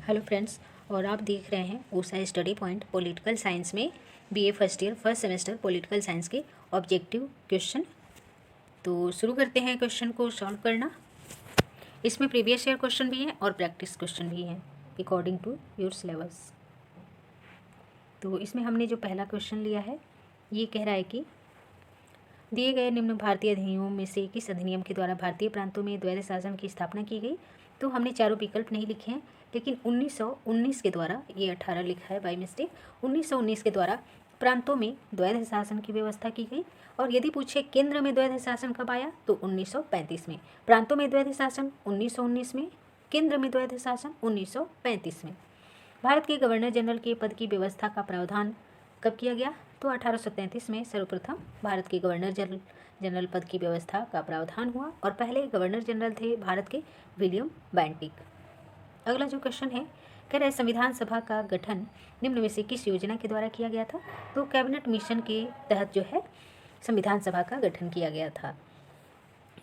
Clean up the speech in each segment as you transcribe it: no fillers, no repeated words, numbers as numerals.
Hello friends, और आप देख रहे हैं Usha study point political science में BA first year first semester political science के ऑब्जेक्टिव क्वेश्चन। तो शुरू करते हैं क्वेश्चन को सॉल्व करना। इसमें प्रीवियस ईयर क्वेश्चन भी हैं और प्रैक्टिस क्वेश्चन भी हैं अकॉर्डिंग टू योर सिलेबस। तो इसमें हमने जो पहला क्वेश्चन लिया है ये कह रहा है कि दिए गए निम्न भारतीय अधिनियमों में से किस अधिनियम के द्वारा भारतीय प्रांतों में द्वैध शासन की स्थापना की गई। तो हमने चारों विकल्प नहीं लिखे हैं, लेकिन 1919 के द्वारा, ये 18 लिखा है बाय मिस्टेक, 1919 के द्वारा प्रांतों में द्वैध शासन की व्यवस्था की गई। और यदि पूछे केंद्र में द्वैध शासन कब आया तो 1935 में। प्रांतों में द्वैध शासन 1919 में, केंद्र में द्वैध शासन 1935 में। भारत के गवर्नर जनरल के पद की व्यवस्था का प्रावधान कब किया गया तो 1833 में सर्वप्रथम भारत के गवर्नर जनरल पद की व्यवस्था का प्रावधान हुआ और पहले गवर्नर जनरल थे भारत के विलियम बेंटिक। अगला जो क्वेश्चन है कह रहे संविधान सभा का गठन निम्न में से किस योजना के द्वारा किया गया था। तो कैबिनेट मिशन के तहत जो है संविधान सभा का गठन किया गया था।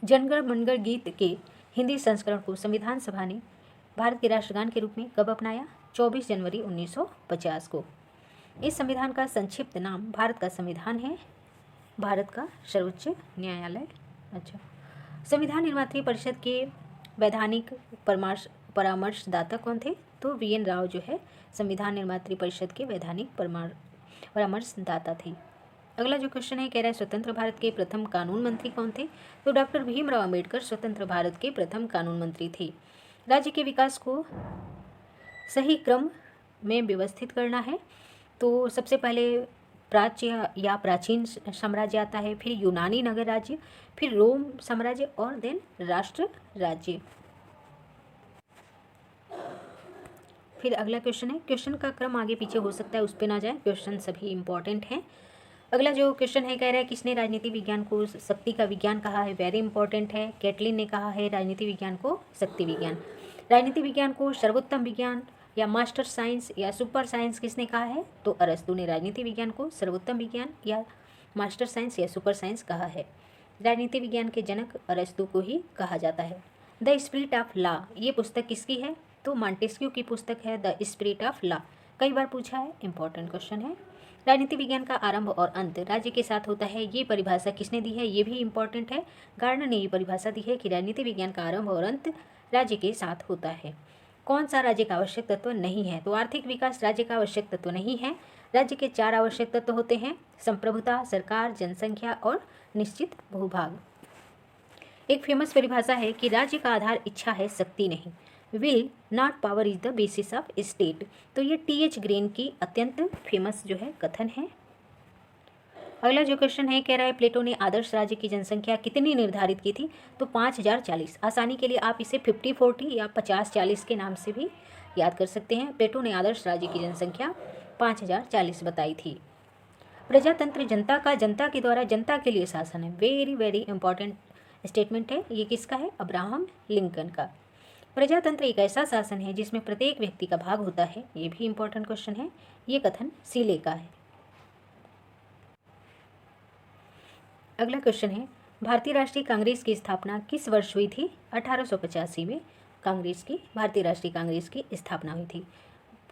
जनगण मनगढ़ गीत के हिंदी संस्करण को संविधान सभा ने भारत के राष्ट्रगान के रूप में कब अपनाया। 24 जनवरी 1950 को। इस संविधान का संक्षिप्त नाम भारत का संविधान है, भारत का सर्वोच्च न्यायालय। अच्छा, संविधान निर्मात्री परिषद के वैधानिक परामर्शदाता कौन थे। तो वीएन राव जो है संविधान निर्मात्री परिषद के वैधानिक परामर्शदाता थे। अगला जो क्वेश्चन है कह रहा है स्वतंत्र भारत के प्रथम कानून मंत्री कौन थे। तो डॉक्टर भीमराव अम्बेडकर स्वतंत्र भारत के प्रथम कानून मंत्री थे। राज्य के विकास को सही क्रम में व्यवस्थित करना है। तो सबसे पहले प्राच्य या प्राचीन साम्राज्य आता है, फिर यूनानी नगर राज्य, फिर रोम साम्राज्य और देन राष्ट्र राज्य। फिर अगला क्वेश्चन है, क्वेश्चन का क्रम आगे पीछे हो सकता है, उस पर ना जाए, क्वेश्चन सभी इंपॉर्टेंट हैं। अगला जो क्वेश्चन है कह रहा है किसने राजनीति विज्ञान को शक्ति का विज्ञान कहा है। वेरी इंपॉर्टेंट है, कैटलिन ने कहा है राजनीति विज्ञान को शक्ति विज्ञान। राजनीति विज्ञान को सर्वोत्तम विज्ञान या मास्टर साइंस या सुपर साइंस किसने कहा है। तो अरस्तु ने राजनीति विज्ञान को सर्वोत्तम विज्ञान या मास्टर साइंस या सुपर साइंस कहा है। राजनीति विज्ञान के जनक अरस्तु को ही कहा जाता है। द स्पिरिट ऑफ लॉ, ये पुस्तक किसकी है। तो मॉन्टेस्क्यू की पुस्तक है द स्पिरिट ऑफ लॉ। कई बार पूछा है, इंपॉर्टेंट क्वेश्चन है। राजनीति विज्ञान का आरंभ और अंत राज्य के साथ होता है, ये परिभाषा किसने दी है, ये भी इंपॉर्टेंट है। गार्डनर ने ये परिभाषा दी है कि राजनीति विज्ञान का आरंभ और अंत राज्य के साथ होता है। कौन सा राज्य का आवश्यक तत्व नहीं है। तो आर्थिक विकास राज्य का आवश्यक तत्व नहीं है। राज्य के 4 आवश्यक तत्व होते हैं, संप्रभुता, सरकार, जनसंख्या और निश्चित भूभाग। एक फेमस परिभाषा है कि राज्य का आधार इच्छा है, शक्ति नहीं। Will not power is the basis of state. तो ये टी.एच. ग्रीन की अत्यंत फेमस जो है कथन है। अगला जो क्वेश्चन है कह रहा है प्लेटो ने आदर्श राज्य की जनसंख्या कितनी निर्धारित की थी। तो 5040। आसानी के लिए आप इसे 50-40 या 50-40 के नाम से भी याद कर सकते हैं। प्लेटो ने आदर्श राज्य की जनसंख्या 5040 बताई थी। प्रजातंत्र जनता का, जनता के द्वारा जनता के लिए शासन है। वेरी वेरी इंपॉर्टेंट स्टेटमेंट है। ये किसका है, अब्राहम लिंकन का। प्रजातंत्र एक ऐसा शासन है जिसमें प्रत्येक व्यक्ति का भाग होता है। ये भी इंपॉर्टेंट क्वेश्चन है। ये कथन सीले का है। अगला क्वेश्चन है भारतीय राष्ट्रीय कांग्रेस की स्थापना किस वर्ष हुई थी। 1885 में भारतीय राष्ट्रीय कांग्रेस की स्थापना हुई थी।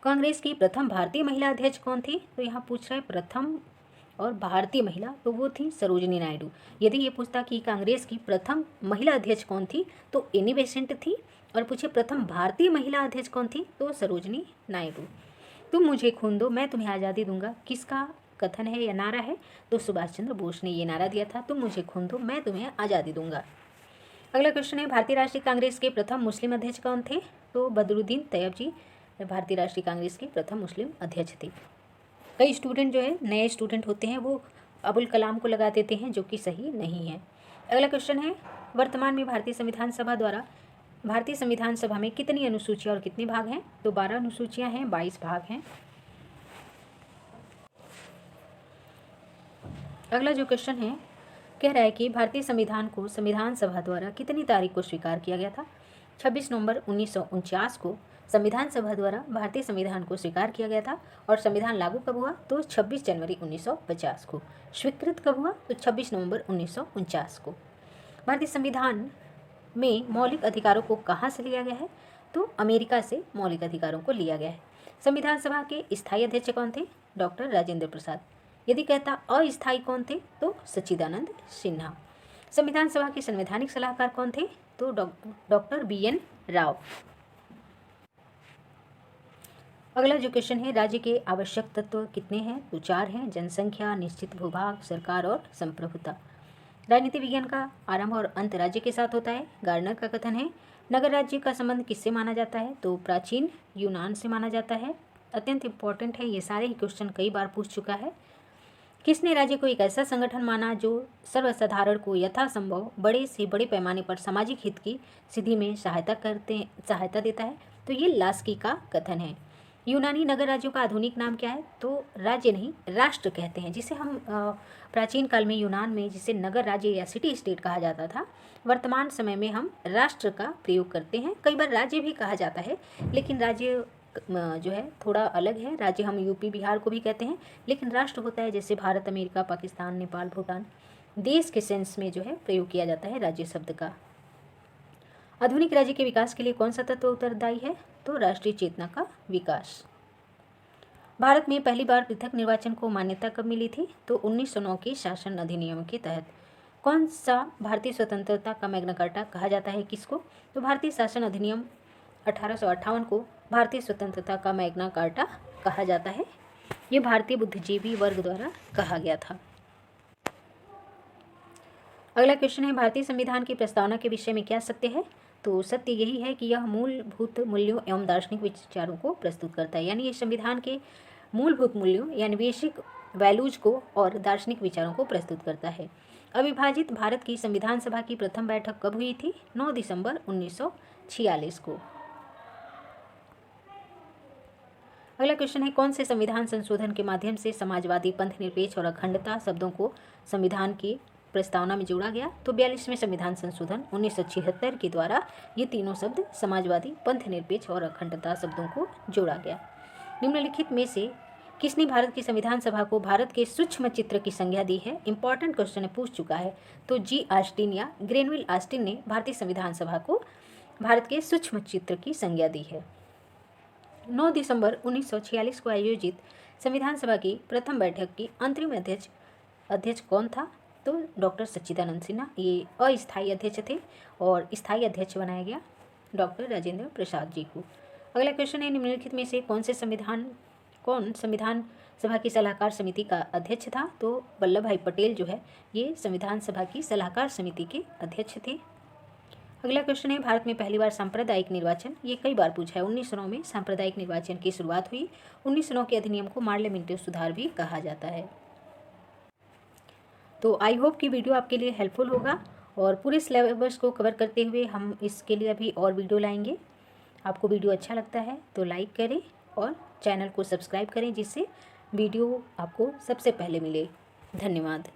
कांग्रेस की प्रथम भारतीय महिला अध्यक्ष कौन थी। तो यहाँ पूछ रहे प्रथम और भारतीय महिला, तो वो थी सरोजिनी नायडू। यदि ये पूछता कि कांग्रेस की प्रथम महिला अध्यक्ष कौन थी तो एनी बेसेंट थी, और पूछे प्रथम भारतीय महिला अध्यक्ष कौन थी तो सरोजिनी नायडू। तुम मुझे खून दो मैं तुम्हें आज़ादी दूंगा किसका कथन है या नारा है। तो सुभाष चंद्र बोस ने ये नारा दिया था, तुम मुझे खून दो मैं तुम्हें आज़ादी दूंगा। अगला क्वेश्चन है भारतीय राष्ट्रीय कांग्रेस के प्रथम मुस्लिम अध्यक्ष कौन थे। तो बदरुद्दीन तैयब जी भारतीय राष्ट्रीय कांग्रेस के प्रथम मुस्लिम अध्यक्ष थे। कई स्टूडेंट जो है, नए स्टूडेंट होते हैं, वो अबुल कलाम को लगा देते हैं, जो कि सही नहीं है। अगला क्वेश्चन है वर्तमान में भारतीय संविधान सभा में कितनी अनुसूचियाँ और कितने भाग हैं। तो 12 अनुसूचियाँ हैं, 22 भाग हैं। अगला जो क्वेश्चन है कह रहा है कि भारतीय संविधान को संविधान सभा द्वारा कितनी तारीख को स्वीकार किया गया था। 26 नवंबर 1949 को संविधान सभा द्वारा भारतीय संविधान को स्वीकार किया गया था। और संविधान लागू कब हुआ तो 26 जनवरी 1950 को। स्वीकृत कब हुआ तो 26 नवंबर 1949 को। भारतीय संविधान में मौलिक अधिकारों को कहाँ से लिया गया है। तो अमेरिका से मौलिक अधिकारों को लिया गया है। संविधान सभा के स्थायी अध्यक्ष कौन थे? डॉक्टर राजेंद्र प्रसाद। यदि कहता अस्थायी कौन थे? तो सच्चिदानंद सिन्हा। संविधान सभा के संवैधानिक सलाहकार कौन थे? तो डॉक्टर BN राव। अगला जो क्वेश्चन है, राज्य के आवश्यक तत्व कितने हैं? तो 4 हैं। जनसंख्या, निश्चित भूभाग, सरकार और संप्रभुता। राजनीति विज्ञान का आरंभ और अंत राज्य के साथ होता है। गार्डनर का कथन है, नगर राज्य का संबंध किससे माना जाता है? तो प्राचीन यूनान से माना जाता है। अत्यंत इंपॉर्टेंट है, ये सारे ही क्वेश्चन कई बार पूछ चुका है। किसने राज्य को एक ऐसा संगठन माना जो सर्वसाधारण को यथासंभव बड़े से बड़े पैमाने पर सामाजिक हित की सिद्धि में सहायता देता है? तो ये लास्की का कथन है। यूनानी नगर राज्यों का आधुनिक नाम क्या है? तो राज्य नहीं, राष्ट्र कहते हैं, जिसे हम प्राचीन काल में यूनान में जिसे नगर राज्य या सिटी स्टेट कहा जाता था, वर्तमान समय में हम राष्ट्र का प्रयोग करते हैं। कई बार राज्य भी कहा जाता है, लेकिन राज्य जो है थोड़ा अलग है। राज्य हम यूपी बिहार को भी कहते हैं, लेकिन राष्ट्र होता है जैसे भारत, अमेरिका, पाकिस्तान, नेपाल, भूटान। देश के सेंस में जो है प्रयोग किया जाता है राज्य शब्द का। आधुनिक राज्य के विकास के लिए कौन सा तत्व उत्तरदायी है? तो राष्ट्रीय चेतना का विकास। भारत में पहली बार पृथक निर्वाचन को मान्यता कब मिली थी? तो 1909 के शासन अधिनियम के तहत। कौन सा भारतीय स्वतंत्रता का मैग्ना कार्टा कहा जाता है? किसको? तो भारतीय शासन अधिनियम 1858 को भारतीय स्वतंत्रता का मैग्ना कार्टा कहा जाता है। ये भारतीय बुद्धिजीवी वर्ग द्वारा कहा गया था। अगला क्वेश्चन है, भारतीय संविधान की प्रस्तावना के विषय में क्या सत्य है? तो सत्य यही है कि यह मूलभूत मूल्यों एवं दार्शनिक विचारों को प्रस्तुत करता है। यानी ये संविधान के मूलभूत मूल्यों यानी बेसिक वैल्यूज को और दार्शनिक विचारों को प्रस्तुत करता है। अविभाजित भारत की संविधान सभा की प्रथम बैठक कब हुई थी? 9 दिसंबर 1946 को। अगला क्वेश्चन है, कौन से संविधान संशोधन के माध्यम से समाजवादी, पंथनिरपेक्ष और अखंडता शब्दों को संविधान की प्रस्तावना में जोड़ा गया? तो 42वें संविधान संशोधन 1976 के द्वारा ये तीनों शब्द समाजवादी, पंथनिरपेक्ष और अखंडता शब्दों को जोड़ा गया। निम्नलिखित में से किसने भारत की संविधान सभा को भारत के सूक्ष्म चित्र की संज्ञा दी है? इंपॉर्टेंट क्वेश्चन है, पूछ चुका है। तो G. ऑस्टिन या ग्रेनविल ऑस्टिन ने भारतीय संविधान सभा को भारत के सूक्ष्म चित्र की संज्ञा दी है। 9 दिसंबर 1946 को आयोजित संविधान सभा की प्रथम बैठक की अंतरिम अध्यक्ष कौन था? तो डॉक्टर सच्चिदानंद सिन्हा। ये अस्थायी अध्यक्ष थे और स्थायी अध्यक्ष बनाया गया डॉक्टर राजेंद्र प्रसाद जी को। अगला क्वेश्चन है, निम्नलिखित में से कौन संविधान सभा की सलाहकार समिति का अध्यक्ष था? तो वल्लभ भाई पटेल जो है ये संविधान सभा की सलाहकार समिति के अध्यक्ष थे। अगला क्वेश्चन है, भारत में पहली बार सांप्रदायिक निर्वाचन, ये कई बार पूछा है। 1909 में सांप्रदायिक निर्वाचन की शुरुआत हुई। 1909 के अधिनियम को पार्लियामेंट्री सुधार भी कहा जाता है। तो आई होप कि वीडियो आपके लिए हेल्पफुल होगा और पूरे सिलेबस को कवर करते हुए हम इसके लिए अभी और वीडियो लाएंगे। आपको वीडियो अच्छा लगता है तो लाइक करें और चैनल को सब्सक्राइब करें, जिससे वीडियो आपको सबसे पहले मिले। धन्यवाद।